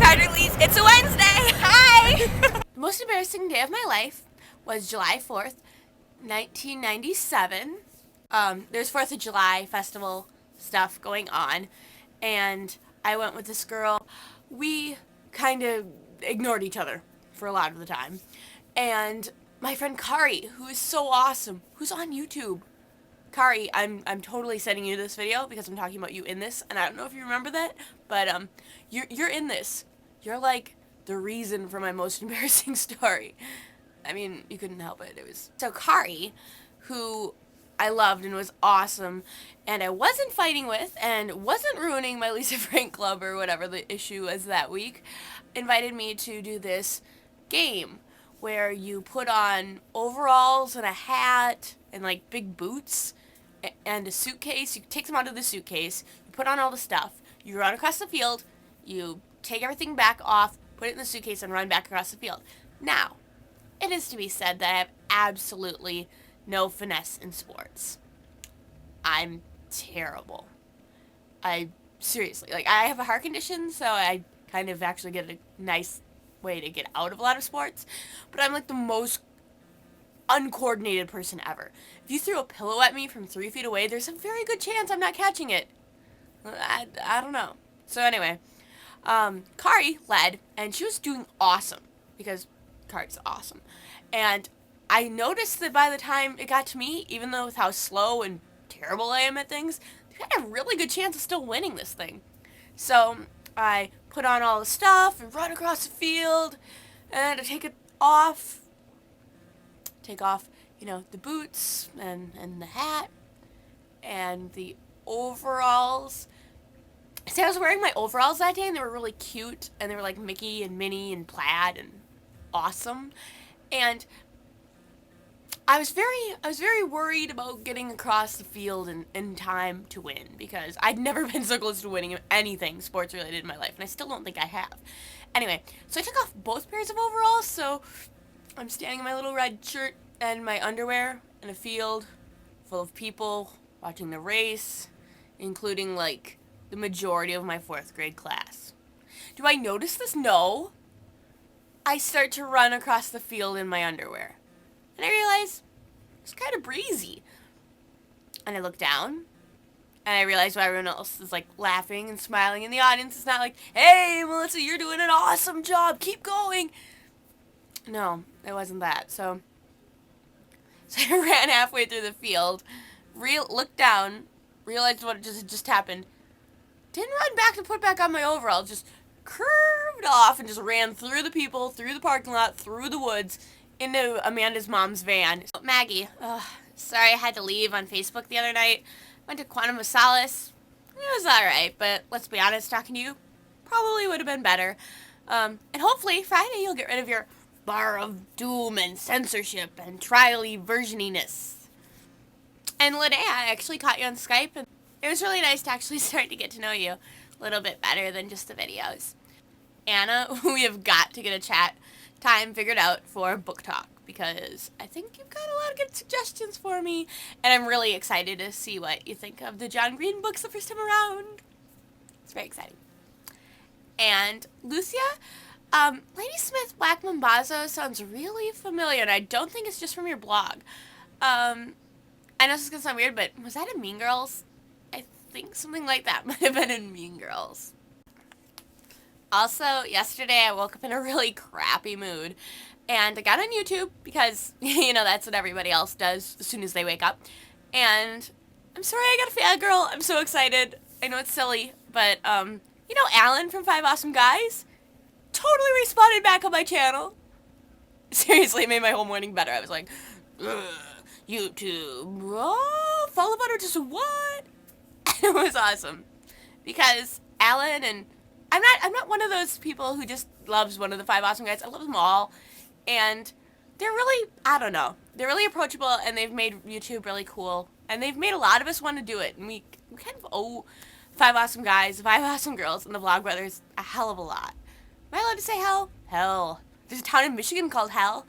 Carterlies. It's a Wednesday. Hi. The most embarrassing day of my life was July 4th, 1997. There's 4th of July festival stuff going on, and I went with this girl. We kind of ignored each other for a lot of the time. And my friend Kari, who is so awesome, who's on YouTube. Kari, I'm totally sending you this video because I'm talking about you in this, and I don't know if you remember that, but you're in this. You're like the reason for my most embarrassing story. I mean, you couldn't help it. It was so Kari, who I loved and was awesome, and I wasn't fighting with and wasn't ruining my Lisa Frank club or whatever the issue was that week, invited me to do this game where you put on overalls and a hat and like big boots and a suitcase. You take them out of the suitcase, you put on all the stuff, you run across the field, you take everything back off, put it in the suitcase, and run back across the field. Now, it is to be said that I have absolutely no finesse in sports. I'm terrible. Seriously, I have a heart condition, so I kind of actually get a nice way to get out of a lot of sports, but I'm like the most uncoordinated person ever. If you threw a pillow at me from 3 feet away, there's a very good chance I'm not catching it. I don't know. So anyway, Kari led, and she was doing awesome, because Kari's awesome. And I noticed that by the time it got to me, even though with how slow and terrible I am at things, I had a really good chance of still winning this thing. So I put on all the stuff and run across the field, and I take off, the boots and the hat and the overalls. See, I was wearing my overalls that day, and they were really cute, and they were like Mickey and Minnie and plaid and awesome. And I was very worried about getting across the field in time to win, because I'd never been so close to winning anything sports related in my life, and I still don't think I have. Anyway, so I took off both pairs of overalls, so I'm standing in my little red shirt and my underwear in a field full of people watching the race, including like the majority of my 4th grade class. Do I notice this? No. I start to run across the field in my underwear. And I realize it's kind of breezy. And I look down, and I realize why everyone else is like laughing and smiling in the audience. It's not like, hey, Melissa, you're doing an awesome job. Keep going. No, it wasn't that. So I ran halfway through the field, looked down, realized what just happened. Didn't run back to put back on my overall, just curved off and just ran through the people, through the parking lot, through the woods, into Amanda's mom's van. Maggie, sorry I had to leave on Facebook the other night. Went to Quantum of Solace. It was alright, but let's be honest, talking to you probably would have been better. And hopefully Friday you'll get rid of your bar of doom and censorship and trial-y versioniness. And Linnea, I actually caught you on Skype, and it was really nice to actually start to get to know you a little bit better than just the videos. Anna, we have got to get a chat time figured out for book talk, because I think you've got a lot of good suggestions for me, and I'm really excited to see what you think of the John Green books the first time around. It's very exciting. And Lucia, Lady Smith Black Mambazo sounds really familiar, and I don't think it's just from your blog. I know this is going to sound weird, but was that in Mean Girls? I think something like that might have been in Mean Girls. Also, yesterday I woke up in a really crappy mood, and I got on YouTube because, that's what everybody else does as soon as they wake up. And I'm sorry I got a fangirl. I'm so excited. I know it's silly, but, Alan from 5 Awesome Guys totally responded back on my channel. Seriously, it made my whole morning better. I was like, YouTube, follow butter, just what? It was awesome, because Alan and I'm not one of those people who just loves one of the 5 Awesome Guys. I love them all, and they're really, I don't know, they're really approachable, and they've made YouTube really cool, and they've made a lot of us want to do it, and we kind of owe 5 Awesome Guys, 5 Awesome Girls, and the Vlogbrothers a hell of a lot. Am I allowed to say hell? Hell. There's a town in Michigan called Hell.